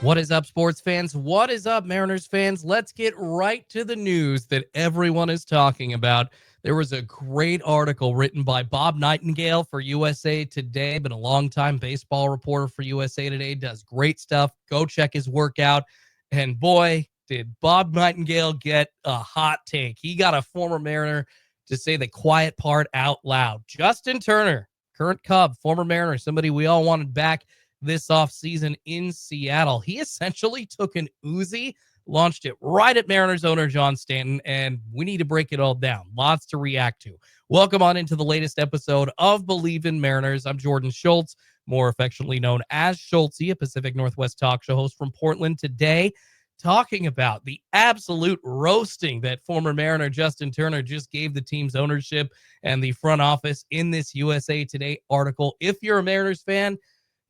What is up, sports fans? What is up, Mariners fans? Let's get right to the news that everyone is talking about. There was a great article written by Bob Nightingale for USA Today, been a longtime baseball reporter for USA Today, does great stuff. Go check his work out. And boy, did Bob Nightingale get a hot take. He got a former Mariner to say the quiet part out loud. Justin Turner, current Cub, former Mariner, somebody we all wanted back this offseason in Seattle. He essentially took an Uzi, launched it right at Mariners owner John Stanton, and we need to break it all down. Lots to react to. Welcome on into the latest episode of Bleav In Mariners. I'm Jordon Schultz, more affectionately known as Schultzy, a Pacific Northwest talk show host from Portland. Today, talking about the absolute roasting that former Mariner Justin Turner just gave the team's ownership and the front office in this USA Today article. If you're a Mariners fan,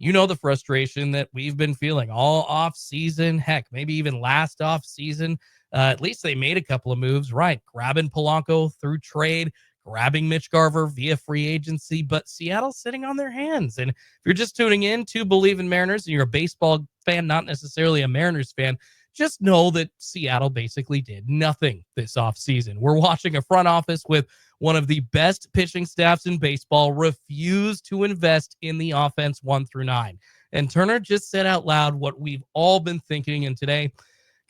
you know the frustration that we've been feeling all off season. Heck, maybe even last off season. At least they made a couple of moves, right? Grabbing Polanco through trade, grabbing Mitch Garver via free agency, but Seattle's sitting on their hands. And if you're just tuning in to Bleav In Mariners and you're a baseball fan, not necessarily a Mariners fan, just know that Seattle basically did nothing this offseason. We're watching a front office with one of the best pitching staffs in baseball refuse to invest in the offense 1 through 9. And Turner just said out loud what we've all been thinking. And today,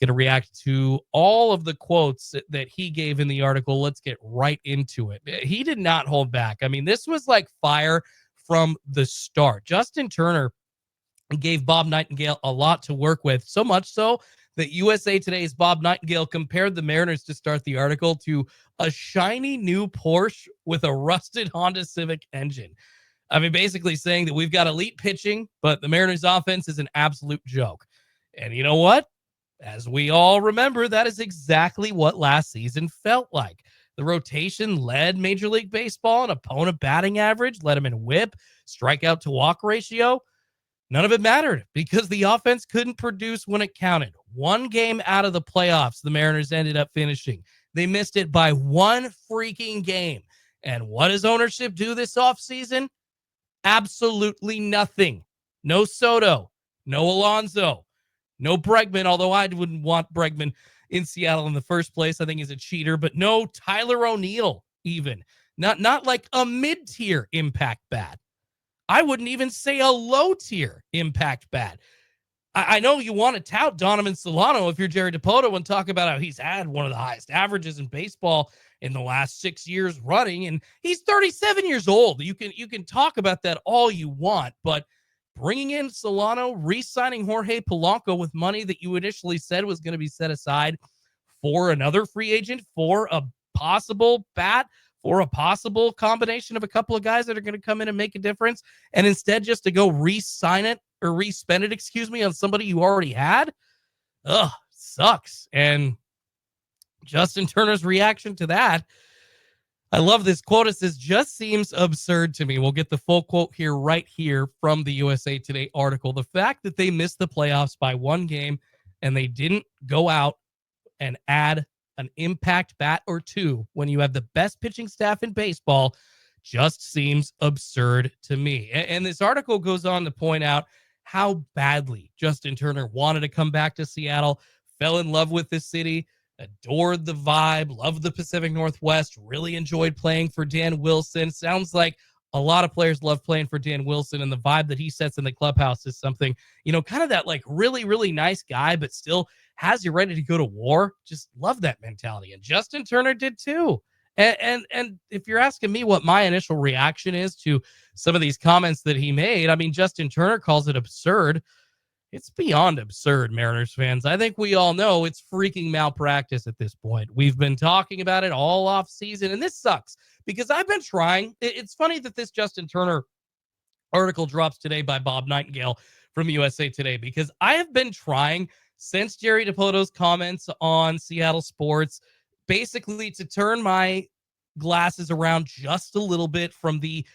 going to react to all of the quotes that he gave in the article. Let's get right into it. He did not hold back. I mean, this was like fire from the start. Justin Turner gave Bob Nightingale a lot to work with, so much so that USA Today's Bob Nightingale compared the Mariners to start the article to a shiny new Porsche with a rusted Honda Civic engine. I mean, basically saying that we've got elite pitching, but the Mariners offense is an absolute joke. And you know what? As we all remember, that is exactly what last season felt like. The rotation led Major League Baseball in opponent batting average, led them in whip, strikeout to walk ratio. None of it mattered because the offense couldn't produce when it counted. One game out of the playoffs, the Mariners ended up finishing. They missed it by one freaking game. And what does ownership do this offseason? Absolutely nothing. No Soto, no Alonso, no Bregman, although I wouldn't want Bregman in Seattle in the first place. I think he's a cheater, but no Tyler O'Neill even. Not like a mid-tier impact bat. I wouldn't even say a low-tier impact bat. I know you want to tout Donovan Solano if you're Jerry Dipoto and talk about how he's had one of the highest averages in baseball in the last 6 years running, and he's 37 years old. You can talk about that all you want, but bringing in Solano, re-signing Jorge Polanco with money that you initially said was going to be set aside for another free agent, for a possible bat, for a possible combination of a couple of guys that are going to come in and make a difference, and instead just to go re-sign it or re-spend it, on somebody you already had. Ugh, sucks. And Justin Turner's reaction to that, I love this quote. It says, just seems absurd to me. We'll get the full quote here, right here from the USA Today article. The fact that they missed the playoffs by one game and they didn't go out and add an impact bat or two when you have the best pitching staff in baseball just seems absurd to me. And this article goes on to point out how badly Justin Turner wanted to come back to Seattle, fell in love with the city, adored the vibe, loved the Pacific Northwest, really enjoyed playing for Dan Wilson. Sounds like a lot of players love playing for Dan Wilson, and the vibe that he sets in the clubhouse is something, kind of that like really, really nice guy, but still has you ready to go to war. Just love that mentality. And Justin Turner did too. And if you're asking me what my initial reaction is to some of these comments that he made, I mean, Justin Turner calls it absurd. It's beyond absurd, Mariners fans. I think we all know it's freaking malpractice at this point. We've been talking about it all off season, and this sucks because I've been trying. It's funny that this Justin Turner article drops today by Bob Nightingale from USA Today, because I have been trying since Jerry Dipoto's comments on Seattle sports basically to turn my glasses around just a little bit from the,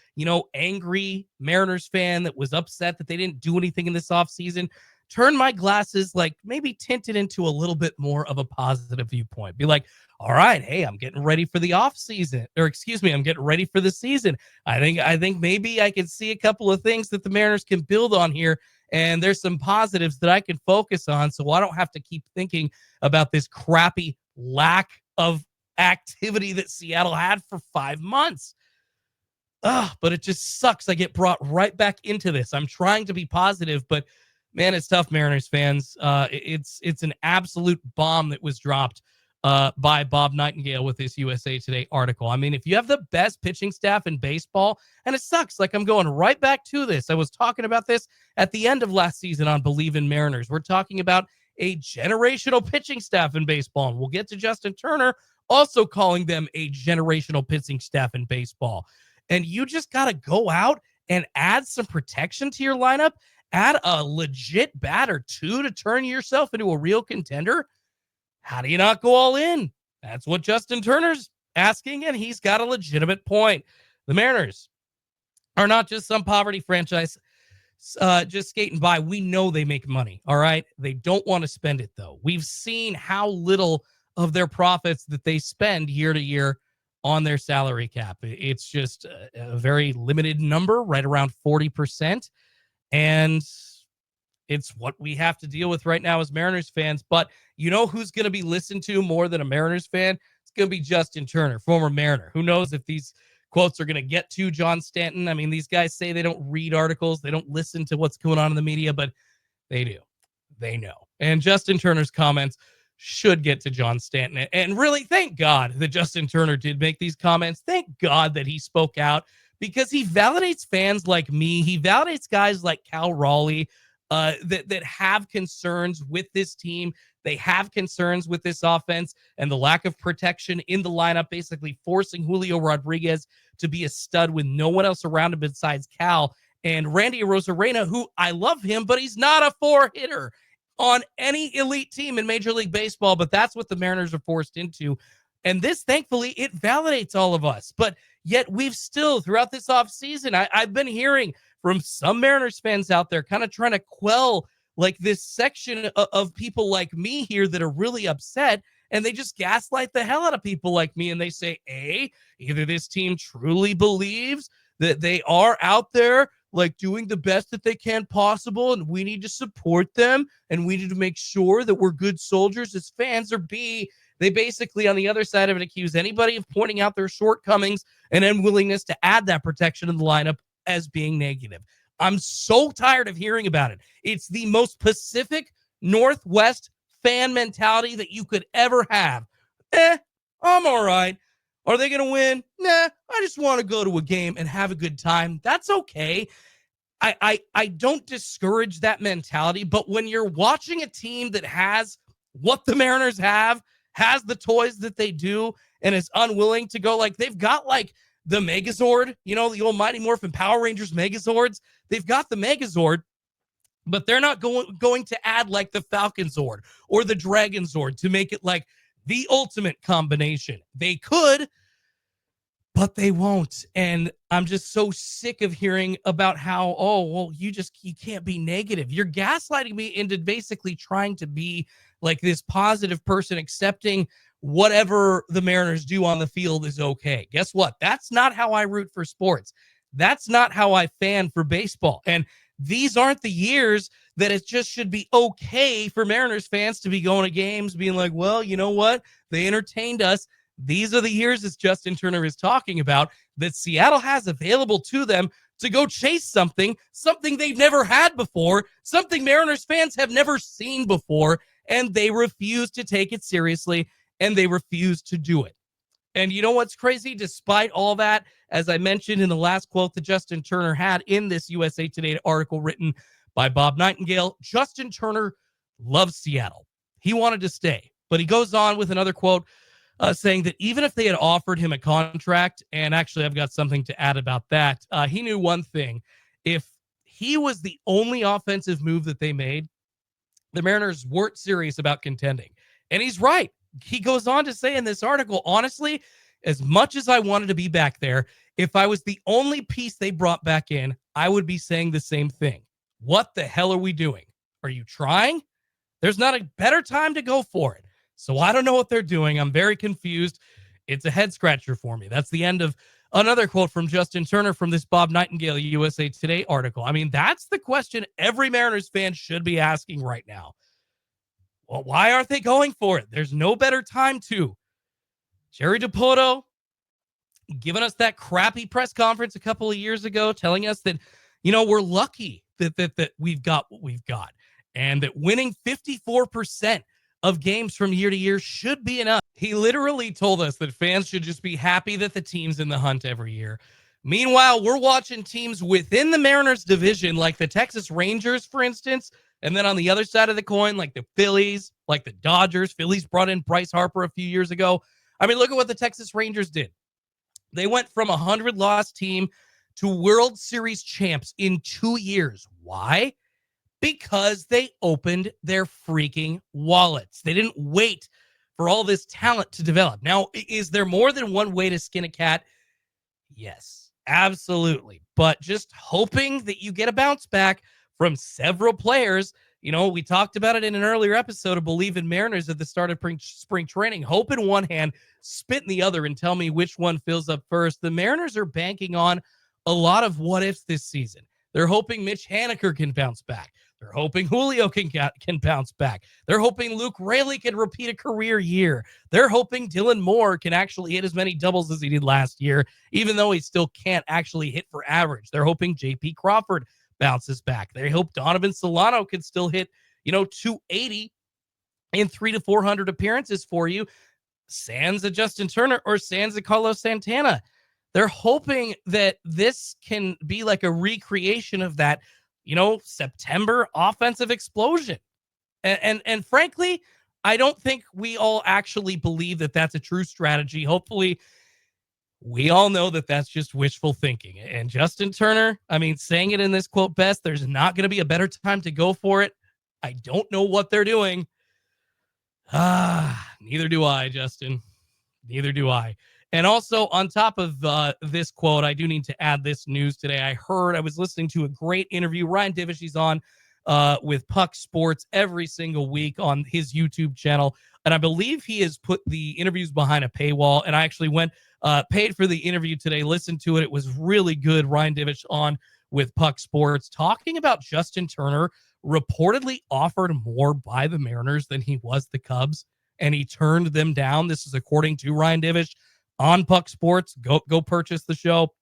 angry Mariners fan that was upset that they didn't do anything in this offseason. Turn my glasses, like maybe tint it into a little bit more of a positive viewpoint. Be like, all right, hey, I'm getting ready for the off season, or excuse me, I'm getting ready for the season. I think maybe I can see a couple of things that the Mariners can build on here and there's some positives that I can focus on so I don't have to keep thinking about this crappy lack of activity that Seattle had for 5 months. But it just sucks. I get brought right back into this. I'm trying to be positive, but man, it's tough, Mariners fans. It's an absolute bomb that was dropped by Bob Nightingale with this USA Today article. I mean, if you have the best pitching staff in baseball, and it sucks, like I'm going right back to this. I was talking about this at the end of last season on Bleav In Mariners. We're talking about a generational pitching staff in baseball, and we'll get to Justin Turner also calling them a generational pitching staff in baseball. And you just got to go out and add some protection to your lineup, add a legit bat or two to turn yourself into a real contender. How do you not go all in? That's what Justin Turner's asking, and he's got a legitimate point. The Mariners are not just some poverty franchise just skating by. We know they make money, all right? They don't want to spend it, though. We've seen how little of their profits that they spend year to year on their salary cap. It's just a very limited number, right around 40%. And it's what we have to deal with right now as Mariners fans. But you know who's going to be listened to more than a Mariners fan? It's going to be Justin Turner, former Mariner. Who knows if these quotes are going to get to John Stanton? I mean, these guys say they don't read articles. They don't listen to what's going on in the media, but they do. They know. And Justin Turner's comments should get to John Stanton. And really, thank God that Justin Turner did make these comments. Thank God that he spoke out, because he validates fans like me. He validates guys like Cal Raleigh that have concerns with this team. They have concerns with this offense and the lack of protection in the lineup, basically forcing Julio Rodriguez to be a stud with no one else around him besides Cal. And Randy Arozarena, who I love him, but he's not a 4-hitter on any elite team in Major League Baseball, but that's what the Mariners are forced into. And this, thankfully, it validates all of us. But yet we've still, throughout this offseason, I've been hearing from some Mariners fans out there kind of trying to quell like this section of people like me here that are really upset, and they just gaslight the hell out of people like me, and they say, either this team truly believes that they are out there like doing the best that they can possible, and we need to support them, and we need to make sure that we're good soldiers as fans, or B, they basically, on the other side of it, accuse anybody of pointing out their shortcomings and unwillingness to add that protection in the lineup as being negative. I'm so tired of hearing about it. It's the most Pacific Northwest fan mentality that you could ever have. I'm all right. Are they going to win? Nah, I just want to go to a game and have a good time. That's okay. I don't discourage that mentality, but when you're watching a team that has what the Mariners have, has the toys that they do, and is unwilling to go, like, they've got like the Megazord, you know, the old Mighty Morphin Power Rangers Megazords. They've got the Megazord, but they're not going to add like the Falcon Zord or the Dragon Zord to make it like the ultimate combination. They could, but they won't. And I'm just so sick of hearing about how, you can't be negative. You're gaslighting me into basically trying to be like this positive person, accepting whatever the Mariners do on the field is okay. Guess what? That's not how I root for sports. That's not how I fan for baseball. And these aren't the years that it just should be okay for Mariners fans to be going to games being like, well, you know what? They entertained us. These are the years, as Justin Turner is talking about, that Seattle has available to them to go chase something they've never had before, something Mariners fans have never seen before, and they refuse to take it seriously, and they refuse to do it. And you know what's crazy? Despite all that, as I mentioned in the last quote that Justin Turner had in this USA Today article written by Bob Nightingale, Justin Turner loves Seattle. He wanted to stay. But he goes on with another quote saying that even if they had offered him a contract, and actually I've got something to add about that, he knew one thing. If he was the only offensive move that they made, the Mariners weren't serious about contending. And he's right. He goes on to say in this article, honestly, as much as I wanted to be back there, if I was the only piece they brought back in, I would be saying the same thing. What the hell are we doing? Are you trying? There's not a better time to go for it. So I don't know what they're doing. I'm very confused. It's a head scratcher for me. That's the end of Another quote from Justin Turner from this Bob Nightingale USA Today article. I mean, that's the question every Mariners fan should be asking right now. Well, why aren't they going for it? There's no better time to. Jerry Dipoto giving us that crappy press conference a couple of years ago, telling us that, we're lucky that we've got what we've got, and that winning 54% of games from year to year should be enough. He literally told us that fans should just be happy that the team's in the hunt every year. Meanwhile, we're watching teams within the Mariners division, like the Texas Rangers, for instance, and then on the other side of the coin, like the Phillies, like the Dodgers. Phillies brought in Bryce Harper a few years ago. I mean, look at what the Texas Rangers did. They went from a 100-loss team to World Series champs in 2 years. Why? Because they opened their freaking wallets. They didn't wait for all this talent to develop. Now, is there more than one way to skin a cat? Yes, absolutely. But just hoping that you get a bounce back from several players. We talked about it in an earlier episode of Bleav In Mariners at the start of spring training. Hope in one hand, spit in the other, and tell me which one fills up first. The Mariners are banking on a lot of what ifs this season. They're hoping Mitch Haniger can bounce back. They're hoping Julio can bounce back. They're hoping Luke Raley can repeat a career year. They're hoping Dylan Moore can actually hit as many doubles as he did last year, even though he still can't actually hit for average. They're hoping J.P. Crawford bounces back. They hope Donovan Solano can still hit, 280 in 300 to 400 appearances for you. Sans a Justin Turner or sans a Carlos Santana. They're hoping that this can be like a recreation of that, September offensive explosion. And frankly, I don't think we all actually believe that that's a true strategy. Hopefully, we all know that that's just wishful thinking. And Justin Turner, saying it in this quote best, there's not going to be a better time to go for it. I don't know what they're doing. Neither do I, Justin. Neither do I. And also, on top of this quote, I do need to add this news today. I was listening to a great interview. Ryan Divish, he's on with Puck Sports every single week on his YouTube channel. And I believe he has put the interviews behind a paywall. And I actually went, paid for the interview today, listened to it. It was really good. Ryan Divish on with Puck Sports talking about Justin Turner reportedly offered more by the Mariners than he was the Cubs, and he turned them down. This is according to Ryan Divish on Puck Sports. Go purchase the show.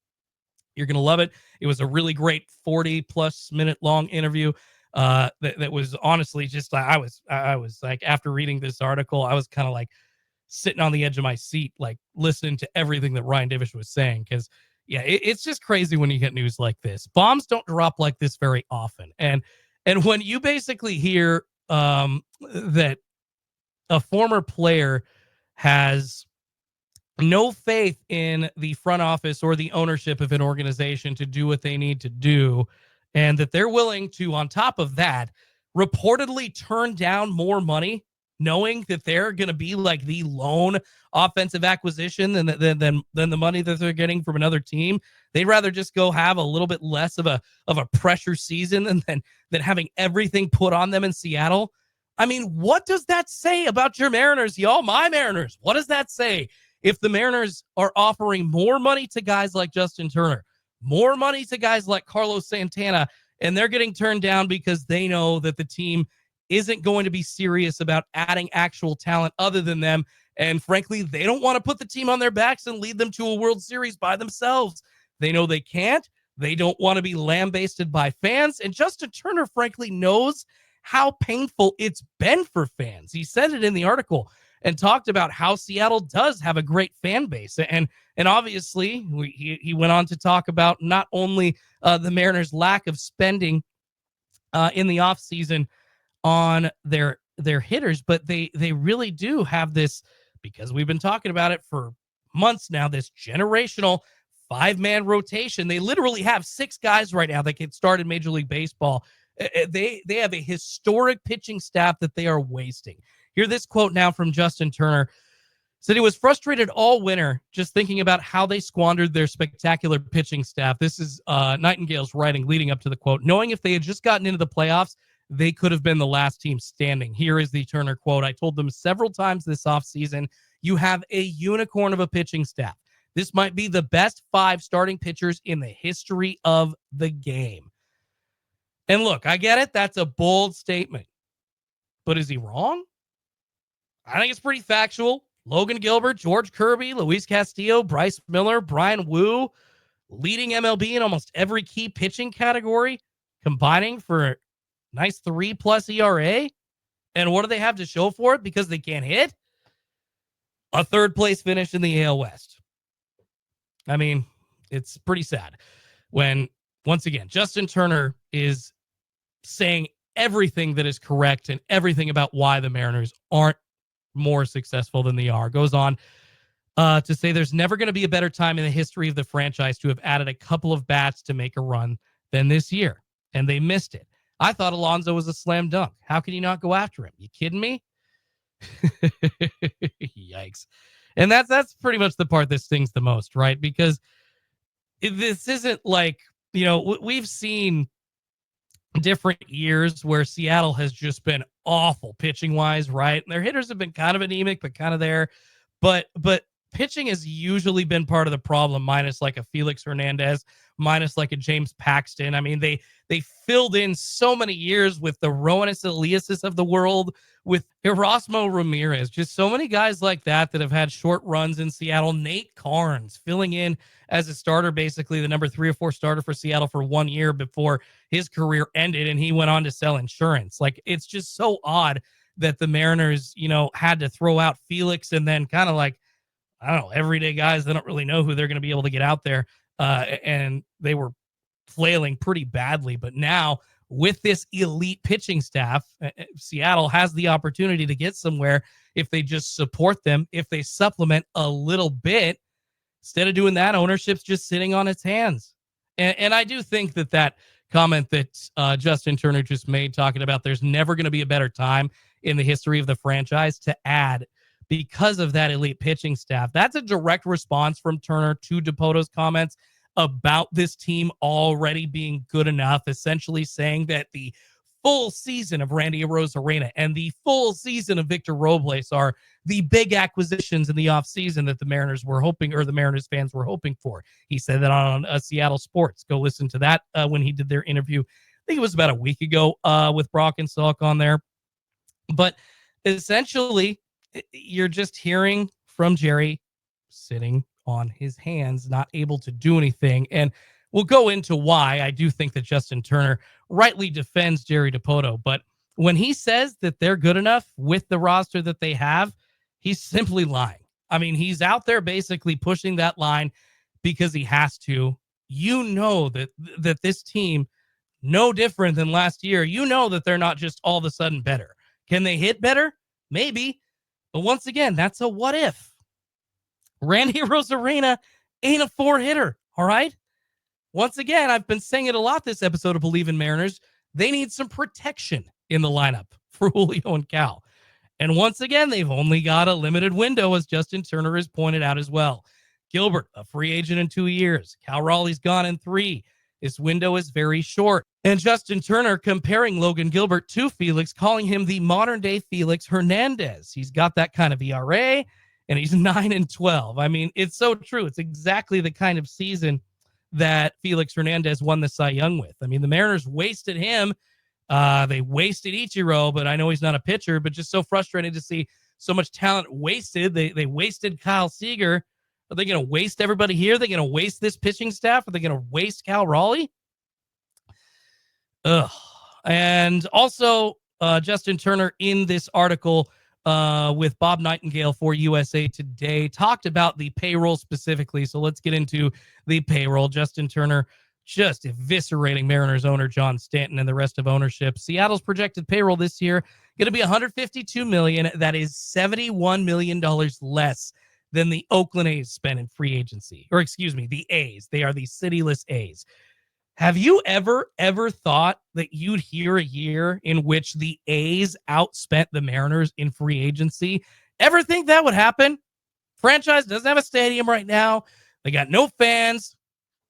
You're going to love it. It was a really great 40-plus minute long interview that was honestly just, I was like, after reading this article, I was kind of like sitting on the edge of my seat, like listening to everything that Ryan Divish was saying. Because, yeah, it's just crazy when you get news like this. Bombs don't drop like this very often. And when you basically hear that a former player has no faith in the front office or the ownership of an organization to do what they need to do, and that they're willing to, on top of that, reportedly turn down more money, knowing that they're going to be like the lone offensive acquisition than the money that they're getting from another team. They'd rather just go have a little bit less of a pressure season than having everything put on them in Seattle. What does that say about your Mariners, y'all? My Mariners. What does that say if the Mariners are offering more money to guys like Justin Turner, more money to guys like Carlos Santana, and they're getting turned down because they know that the team isn't going to be serious about adding actual talent other than them? And frankly, they don't want to put the team on their backs and lead them to a World Series by themselves. They know they can't. They don't want to be lambasted by fans. And Justin Turner, frankly, knows how painful it's been for fans. He said it in the article and talked about how Seattle does have a great fan base. And obviously, he went on to talk about not only the Mariners' lack of spending in the offseason on their hitters, but they really do have this, because we've been talking about it for months now, this generational 5-man rotation. They literally have 6 guys right now that can start in Major League Baseball. They have a historic pitching staff that they are wasting. Hear this quote now from Justin Turner. Said he was frustrated all winter just thinking about how they squandered their spectacular pitching staff. This is Nightingale's writing leading up to the quote. Knowing if they had just gotten into the playoffs, they could have been the last team standing. Here is the Turner quote. I told them several times this offseason, you have a unicorn of a pitching staff. This might be the best 5 starting pitchers in the history of the game. And look, I get it. That's a bold statement. But is he wrong? I think it's pretty factual. Logan Gilbert, George Kirby, Luis Castillo, Bryce Miller, Brian Wu, leading MLB in almost every key pitching category, combining for a nice 3+ ERA. And what do they have to show for it? Because they can't hit? A 3rd place finish in the AL West. I mean, it's pretty sad when, once again, Justin Turner is saying everything that is correct and everything about why the Mariners aren't more successful than they are. Goes on to say there's never going to be a better time in the history of the franchise to have added a couple of bats to make a run than this year. And they missed it. I thought Alonso was a slam dunk. How can you not go after him? You kidding me? Yikes. And that's pretty much the part that stings the most, right? Because this isn't like, we've seen different years where Seattle has just been awful pitching wise, right? And their hitters have been kind of anemic, but kind of there. But pitching has usually been part of the problem, minus like a Felix Hernandez, minus like a James Paxton. I mean, they filled in so many years with the Roenis Eliases of the world, with Erasmo Ramirez, just so many guys like that have had short runs in Seattle. Nate Carnes filling in as a starter, basically the number 3 or 4 starter for Seattle for 1 year before his career ended, and he went on to sell insurance. Like, it's just so odd that the Mariners, had to throw out Felix and then kind of like, I don't know, everyday guys. They don't really know who they're going to be able to get out there. And they were flailing pretty badly. But now with this elite pitching staff, Seattle has the opportunity to get somewhere if they just support them, if they supplement a little bit. Instead of doing that, ownership's just sitting on its hands. And I do think that comment that Justin Turner just made, talking about there's never going to be a better time in the history of the franchise to add because of that elite pitching staff. That's a direct response from Turner to DePoto's comments about this team already being good enough, essentially saying that the full season of Randy Arozarena and the full season of Victor Robles are the big acquisitions in the offseason that the Mariners were hoping, or the Mariners fans were hoping for. He said that on Seattle Sports. Go listen to that when he did their interview. I think it was about a week ago with Brock and Salk on there. But essentially, you're just hearing from Jerry sitting on his hands, not able to do anything. And we'll go into why I do think that Justin Turner rightly defends Jerry DePoto. But when he says that they're good enough with the roster that they have, he's simply lying. I mean, he's out there basically pushing that line because he has to. That this team, no different than last year, that they're not just all of a sudden better. Can they hit better? Maybe. But once again, that's a what if. Randy Arozarena ain't a 4-hitter, all right? Once again, I've been saying it a lot this episode of Bleav in Mariners. They need some protection in the lineup for Julio and Cal. And once again, they've only got a limited window, as Justin Turner has pointed out as well. Gilbert, a free agent in 2 years. Cal Raleigh's gone in 3. This window is very short. And Justin Turner comparing Logan Gilbert to Felix, calling him the modern-day Felix Hernandez. He's got that kind of ERA, and he's 9-12. I mean, it's so true. It's exactly the kind of season that Felix Hernandez won the Cy Young with. I mean, the Mariners wasted him. They wasted Ichiro, but I know he's not a pitcher, but just so frustrating to see so much talent wasted. They wasted Kyle Seager. Are they going to waste everybody here? Are they going to waste this pitching staff? Are they going to waste Cal Raleigh? Ugh. And also, Justin Turner in this article with Bob Nightingale for USA Today talked about the payroll specifically. So let's get into the payroll. Justin Turner just eviscerating Mariners owner John Stanton and the rest of ownership. Seattle's projected payroll this year going to be $152 million. That is $71 million less than the Oakland A's spent in free agency. Or excuse me, the A's. They are the cityless A's. Have you ever thought that you'd hear a year in which the A's outspent the Mariners in free agency? Ever think that would happen? Franchise doesn't have a stadium right now. They got no fans.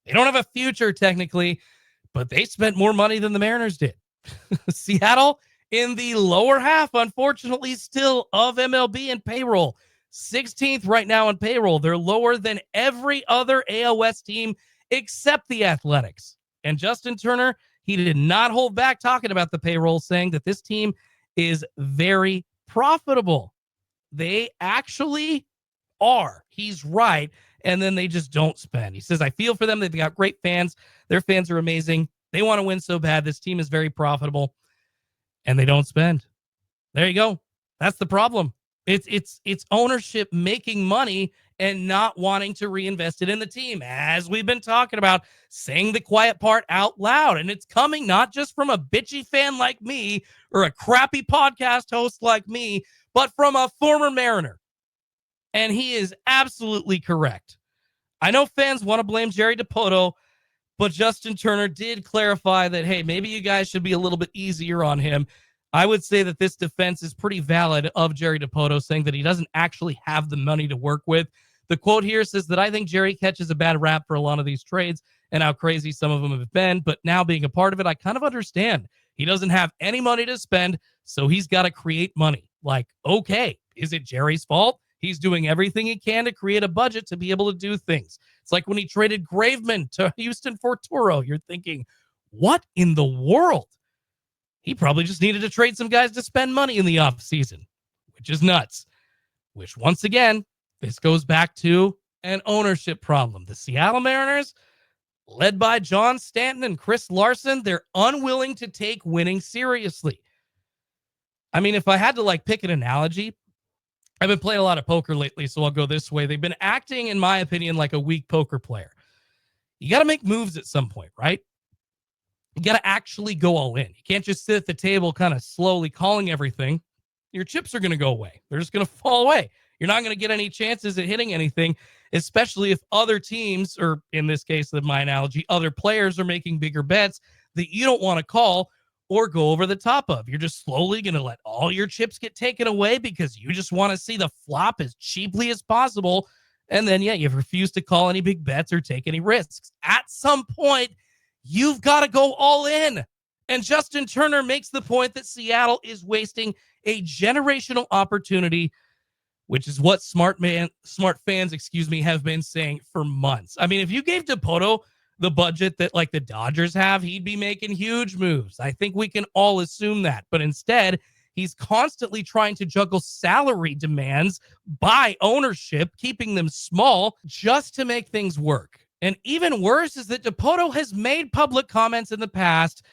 They don't have a future technically, but they spent more money than the Mariners did. Seattle in the lower half, unfortunately, still of MLB and payroll. 16th right now in payroll. They're lower than every other AOS team except the Athletics. And Justin Turner, he did not hold back talking about the payroll, saying that this team is very profitable. They actually are. He's right. And then they just don't spend. He says, I feel for them. They've got great fans. Their fans are amazing. They want to win so bad. This team is very profitable. And they don't spend. There you go. That's the problem. It's ownership making money and not wanting to reinvest it in the team, as we've been talking about, saying the quiet part out loud. And it's coming not just from a bitchy fan like me or a crappy podcast host like me, but from a former Mariner. And he is absolutely correct. I know fans want to blame Jerry Dipoto, but Justin Turner did clarify that, hey, maybe you guys should be a little bit easier on him. I would say that this defense is pretty valid of Jerry Dipoto, saying that he doesn't actually have the money to work with. The quote here says that I think Jerry catches a bad rap for a lot of these trades and how crazy some of them have been, but now being a part of it, I kind of understand. He doesn't have any money to spend, so he's got to create money. Like, okay, is it Jerry's fault? He's doing everything he can to create a budget to be able to do things. It's like when he traded Graveman to Houston for Toro. You're thinking, what in the world? He probably just needed to trade some guys to spend money in the offseason, which is nuts. Which, once again, this goes back to an ownership problem. The Seattle Mariners, led by John Stanton and Chris Larson, they're unwilling to take winning seriously. I mean, if I had to pick an analogy, I've been playing a lot of poker lately, so I'll go this way. They've been acting, in my opinion, like a weak poker player. You got to make moves at some point, right? You got to actually go all in. You can't just sit at the table kind of slowly calling everything. Your chips are going to go away. They're just going to fall away. You're not going to get any chances at hitting anything, especially if other teams, or in this case, of my analogy, other players are making bigger bets that you don't want to call or go over the top of. You're just slowly going to let all your chips get taken away because you just want to see the flop as cheaply as possible. And then, you refuse to call any big bets or take any risks. At some point, you've got to go all in. And Justin Turner makes the point that Seattle is wasting a generational opportunity, which is what smart fans, have been saying for months. I mean, if you gave Dipoto the budget that the Dodgers have, he'd be making huge moves. I think we can all assume that. But instead, he's constantly trying to juggle salary demands by ownership, keeping them small just to make things work. And even worse is that Dipoto has made public comments in the past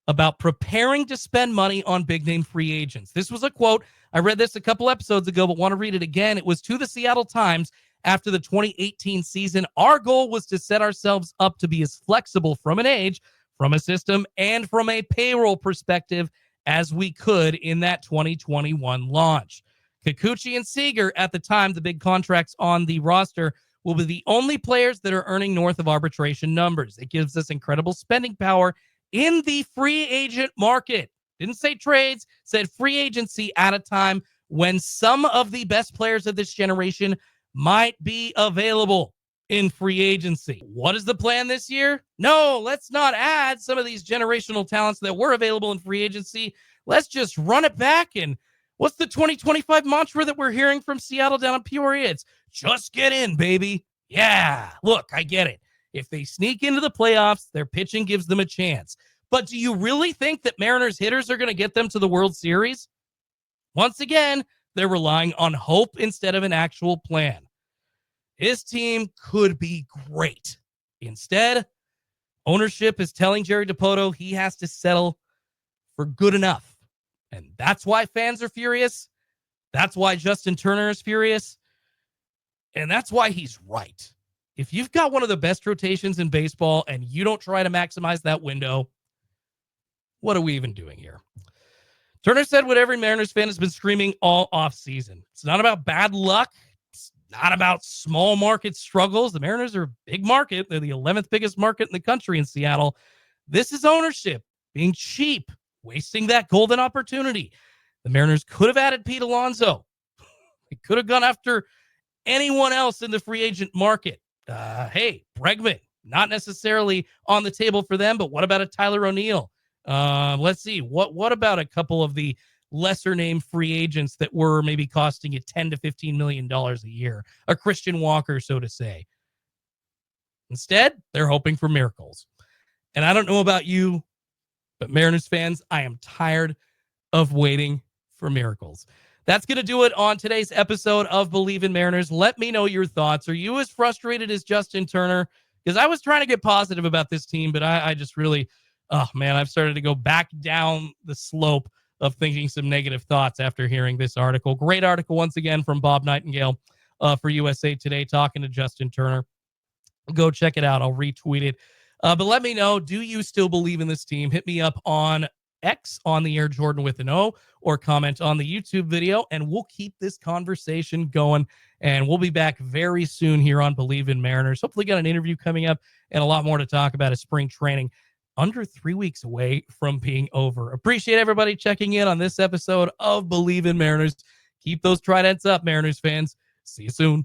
about preparing to spend money on big-name free agents. This was a quote. I read this a couple episodes ago, but want to read it again. It was to the Seattle Times after the 2018 season. Our goal was to set ourselves up to be as flexible from an age, from a system, and from a payroll perspective as we could in that 2021 launch. Kikuchi and Seager, at the time, the big contracts on the roster, will be the only players that are earning north of arbitration numbers. It gives us incredible spending power in the free agent market. Didn't say trades, said free agency at a time when some of the best players of this generation might be available in free agency. What is the plan this year? No, let's not add some of these generational talents that were available in free agency. Let's just run it back. And what's the 2025 mantra that we're hearing from Seattle down in Peoria? It's just get in, baby. Yeah, look, I get it. If they sneak into the playoffs, their pitching gives them a chance. But do you really think that Mariners hitters are going to get them to the World Series? Once again, they're relying on hope instead of an actual plan. His team could be great. Instead, ownership is telling Jerry Dipoto he has to settle for good enough. And that's why fans are furious. That's why Justin Turner is furious. And that's why he's right. If you've got one of the best rotations in baseball and you don't try to maximize that window, what are we even doing here? Turner said what every Mariners fan has been screaming all offseason. It's not about bad luck. It's not about small market struggles. The Mariners are a big market. They're the 11th biggest market in the country in Seattle. This is ownership being cheap, wasting that golden opportunity. The Mariners could have added Pete Alonso. They could have gone after anyone else in the free agent market. Hey, Bregman, not necessarily on the table for them, but what about a Tyler O'Neill? Let's see. What about a couple of the lesser name free agents that were maybe costing you $10 to $15 million a year, a Christian Walker, so to say. Instead, they're hoping for miracles. And I don't know about you, but Mariners fans, I am tired of waiting for miracles. That's going to do it on today's episode of Bleav in Mariners. Let me know your thoughts. Are you as frustrated as Justin Turner? Because I was trying to get positive about this team, but I just really, oh man, I've started to go back down the slope of thinking some negative thoughts after hearing this article. Great article once again from Bob Nightingale for USA Today talking to Justin Turner. Go check it out. I'll retweet it. But let me know, do you still believe in this team? Hit me up on X, on the air Jordon with an O, or comment on the YouTube video, and we'll keep this conversation going. And we'll be back very soon here on Bleav in Mariners. Hopefully got an interview coming up and a lot more to talk about as spring training under 3 weeks away from being over. Appreciate everybody checking in on this episode of Bleav in Mariners. Keep those tridents up, Mariners fans. See you soon.